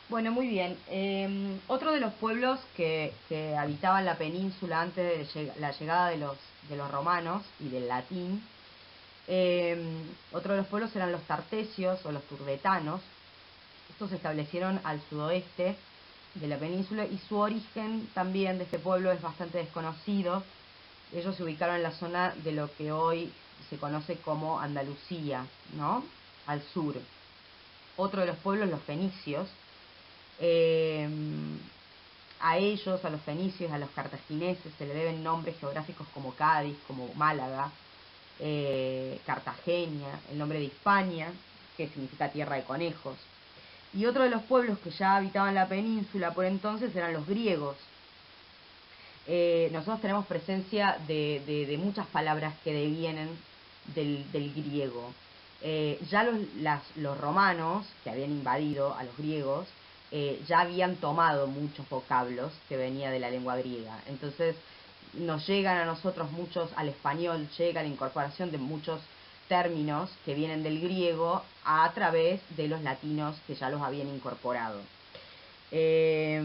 Bueno, muy bien. Otro de los pueblos que habitaban la península antes de la llegada de los romanos y del latín, otro de los pueblos eran los tartesios o los turbetanos. Estos se establecieron al sudoeste de la península y su origen también de este pueblo es bastante desconocido. Ellos se ubicaron en la zona de lo que hoy se conoce como Andalucía, ¿no? Al sur. Otro de los pueblos, los fenicios, eh, a ellos, a los fenicios, a los cartagineses, se le deben nombres geográficos como Cádiz, como Málaga, Cartagena, el nombre de Hispania, que significa tierra de conejos. Y otro de los pueblos que ya habitaban la península por entonces eran los griegos. Nosotros tenemos presencia de muchas palabras que devienen del griego. Ya los romanos, que habían invadido a los griegos, ya habían tomado muchos vocablos que venía de la lengua griega. Entonces nos llegan a nosotros muchos, al español llega la incorporación de muchos términos que vienen del griego a través de los latinos que ya los habían incorporado. Eh,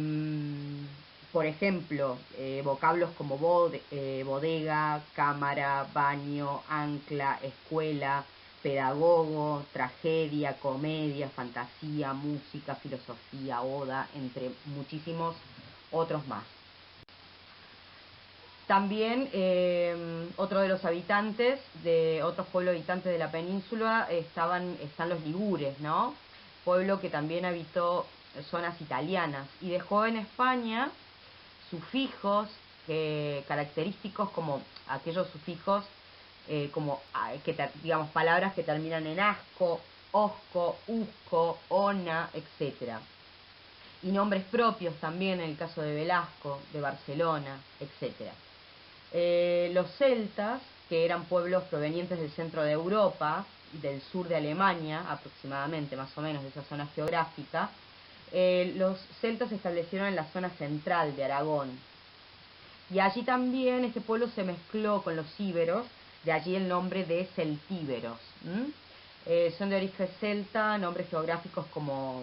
por ejemplo, vocablos como bodega, cámara, baño, ancla, escuela, pedagogo, tragedia, comedia, fantasía, música, filosofía, oda, entre muchísimos otros más. También otro de los habitantes, de otros pueblos habitantes de la península, están los ligures, ¿no? Pueblo que también habitó zonas italianas y dejó en España sufijos característicos como aquellos sufijos como digamos palabras que terminan en asco, osco, usco, ona, etcétera. Y nombres propios también en el caso de Velasco, de Barcelona, etcétera. Los celtas, que eran pueblos provenientes del centro de Europa, del sur de Alemania, aproximadamente, más o menos, de esa zona geográfica, los celtas se establecieron en la zona central de Aragón. Y allí también este pueblo se mezcló con los íberos, de allí el nombre de celtíberos. Son de origen celta, nombres geográficos como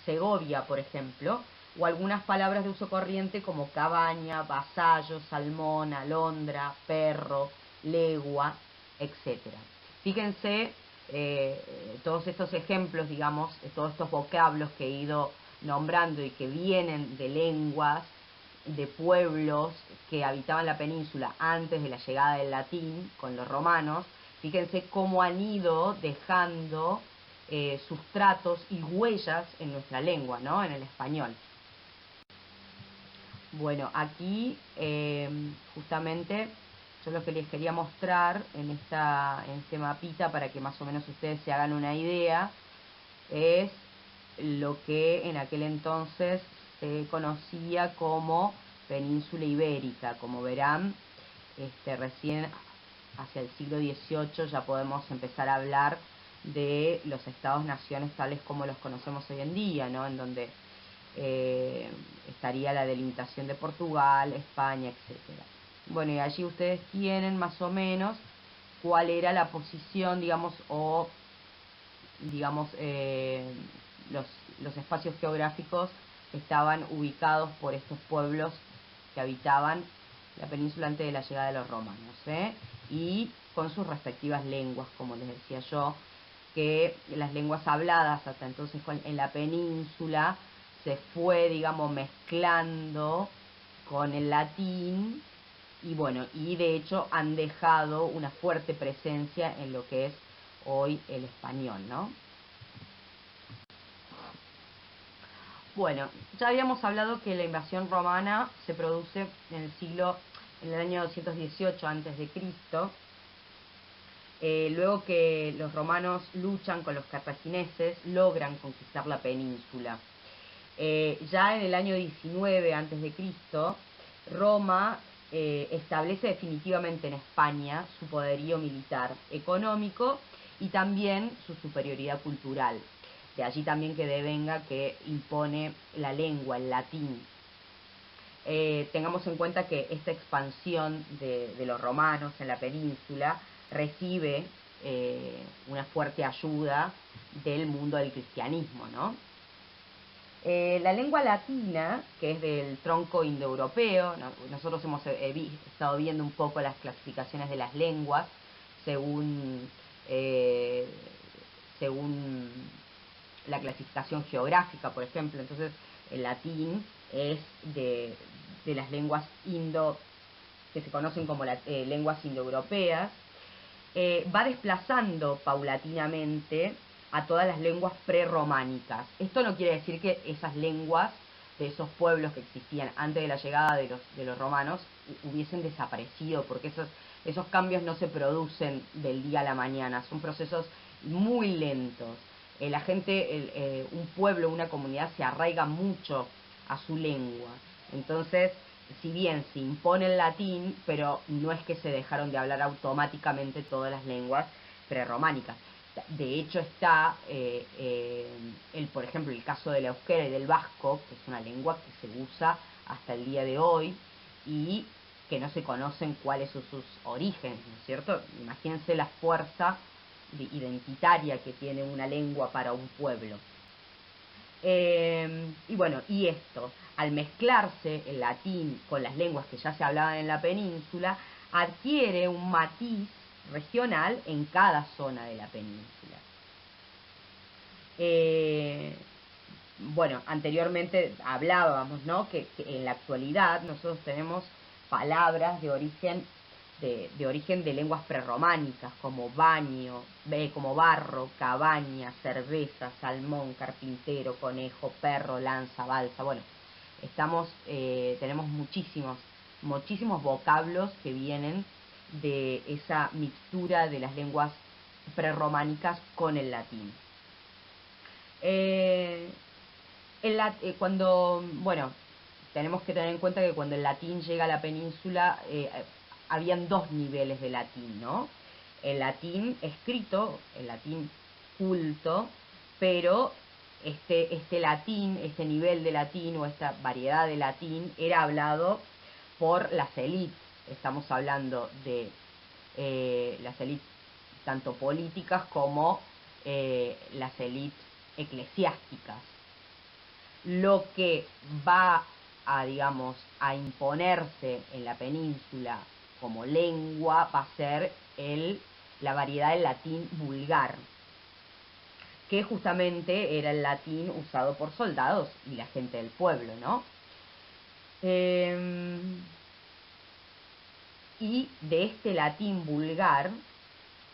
Segovia, por ejemplo, o algunas palabras de uso corriente como cabaña, vasallo, salmón, alondra, perro, legua, etcétera. Fíjense todos estos ejemplos, digamos, todos estos vocablos que he ido nombrando y que vienen de lenguas, de pueblos que habitaban la península antes de la llegada del latín con los romanos. Fíjense cómo han ido dejando sustratos y huellas en nuestra lengua, ¿no? En el español. Bueno, aquí justamente yo lo que les quería mostrar en este mapita para que más o menos ustedes se hagan una idea es lo que en aquel entonces se conocía como península ibérica. Como verán, recién hacia el siglo XVIII ya podemos empezar a hablar de los estados-naciones tales como los conocemos hoy en día, ¿no? En donde estaría la delimitación de Portugal, España, etcétera. Bueno, y allí ustedes tienen más o menos cuál era la posición, digamos, o digamos los, los espacios geográficos que estaban ubicados por estos pueblos que habitaban la península antes de la llegada de los romanos, y con sus respectivas lenguas, como les decía yo, que las lenguas habladas hasta entonces en la península se fue, digamos, mezclando con el latín y bueno, y de hecho han dejado una fuerte presencia en lo que es hoy el español, ¿no? Bueno, ya habíamos hablado que la invasión romana se produce en el año 218 antes de Cristo, luego que los romanos luchan con los cartagineses, logran conquistar la península. Ya en el año 19 antes de Cristo, Roma establece definitivamente en España su poderío militar, económico y también su superioridad cultural. De allí también que devenga que impone la lengua, el latín. Tengamos en cuenta que esta expansión de los romanos en la península recibe una fuerte ayuda del mundo del cristianismo, ¿no? La lengua latina, que es del tronco indoeuropeo, nosotros hemos estado viendo un poco las clasificaciones de las lenguas según, según la clasificación geográfica, por ejemplo. Entonces, el latín es de las lenguas que se conocen como lenguas indoeuropeas. Va desplazando paulatinamente a todas las lenguas prerrománicas. Esto no quiere decir que esas lenguas de esos pueblos que existían antes de la llegada de los romanos hubiesen desaparecido, porque esos cambios no se producen del día a la mañana, son procesos muy lentos. La gente, un pueblo, una comunidad se arraiga mucho a su lengua. Entonces, si bien se impone el latín, pero no es que se dejaron de hablar automáticamente todas las lenguas prerrománicas. De hecho está, por ejemplo, el caso del euskera y del vasco, que es una lengua que se usa hasta el día de hoy y que no se conocen cuáles son sus orígenes, ¿no es cierto? Imagínense la fuerza identitaria que tiene una lengua para un pueblo. Y bueno, y esto, al mezclarse el latín con las lenguas que ya se hablaban en la península, adquiere un matiz regional en cada zona de la península. Bueno, anteriormente hablábamos, ¿no?, que en la actualidad nosotros tenemos palabras de origen de lenguas prerrománicas, como baño, como barro, cabaña, cerveza, salmón, carpintero, conejo, perro, lanza, balsa. Bueno, tenemos muchísimos vocablos que vienen de esa mixtura de las lenguas prerrománicas con el latín. Bueno, tenemos que tener en cuenta que cuando el latín llega a la península, habían dos niveles de latín, ¿no? El latín escrito, el latín culto, pero este latín, este nivel de latín o esta variedad de latín era hablado por las élites. Estamos hablando de las élites tanto políticas como las élites eclesiásticas. Lo que va a, digamos, a imponerse en la península como lengua va a ser la variedad del latín vulgar, que justamente era el latín usado por soldados y la gente del pueblo, ¿no? Y de este latín vulgar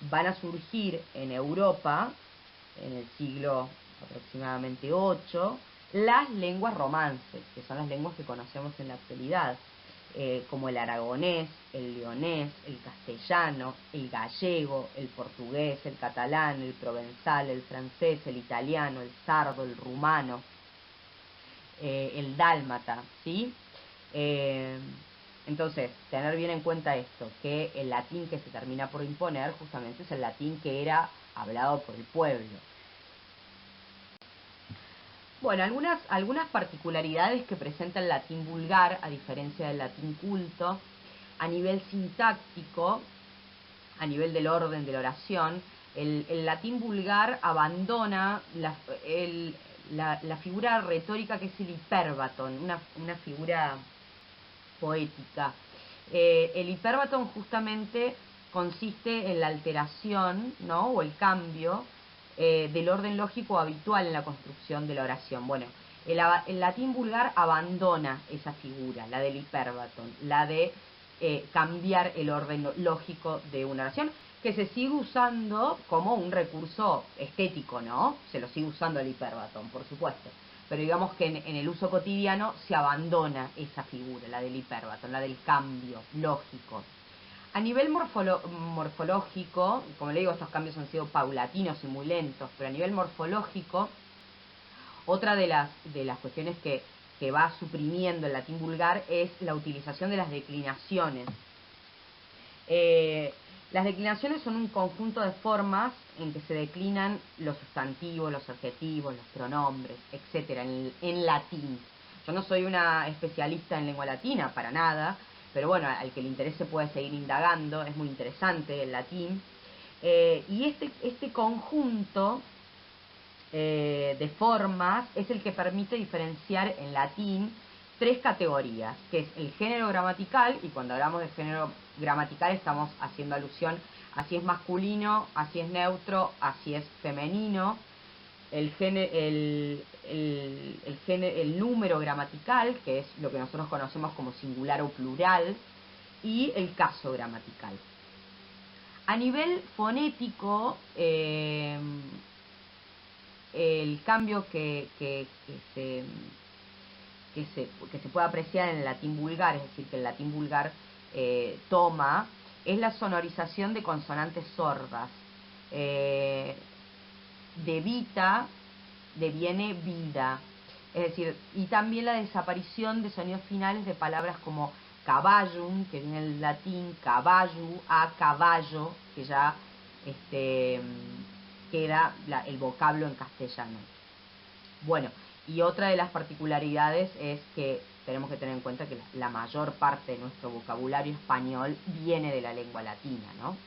van a surgir en Europa, en el siglo aproximadamente 8, las lenguas romances, que son las lenguas que conocemos en la actualidad, como el aragonés, el leonés, el castellano, el gallego, el portugués, el catalán, el provenzal, el francés, el italiano, el sardo, el rumano, el dálmata, ¿sí? Entonces, tener bien en cuenta esto, que el latín que se termina por imponer justamente es el latín que era hablado por el pueblo. Bueno, algunas particularidades que presenta el latín vulgar, a diferencia del latín culto, a nivel sintáctico, a nivel del orden de la oración, el latín vulgar abandona la figura retórica que es el hiperbatón, una figura poética. El hiperbatón justamente consiste en la alteración, ¿no?, o el cambio del orden lógico habitual en la construcción de la oración. Bueno, el latín vulgar abandona esa figura, la del hiperbatón, la de cambiar el orden lógico de una oración, que se sigue usando como un recurso estético, ¿no? Se lo sigue usando el hiperbatón, por supuesto. Pero digamos que en el uso cotidiano se abandona esa figura, la del hiperbatón, la del cambio lógico. A nivel morfológico, como le digo, estos cambios han sido paulatinos y muy lentos, pero a nivel morfológico, otra de las cuestiones que va suprimiendo el latín vulgar es la utilización de las declinaciones. Las declinaciones son un conjunto de formas en que se declinan los sustantivos, los adjetivos, los pronombres, etcétera, en latín. Yo no soy una especialista en lengua latina, para nada, pero bueno, al que le interese puede seguir indagando, es muy interesante el latín. Y este conjunto de formas es el que permite diferenciar en latín tres categorías, que es el género gramatical, y cuando hablamos de género gramatical estamos haciendo alusión a si es masculino, a si es neutro, a si es femenino, el número gramatical, que es lo que nosotros conocemos como singular o plural, y el caso gramatical. A nivel fonético, el cambio que se puede apreciar en el latín vulgar, es decir, que el latín vulgar toma, es la sonorización de consonantes sordas. De vita deviene vida, es decir, y también la desaparición de sonidos finales de palabras como caballum, que viene del latín caballu, a caballo, que ya queda el vocablo en castellano. Bueno, y otra de las particularidades es que tenemos que tener en cuenta que la mayor parte de nuestro vocabulario español viene de la lengua latina, ¿no?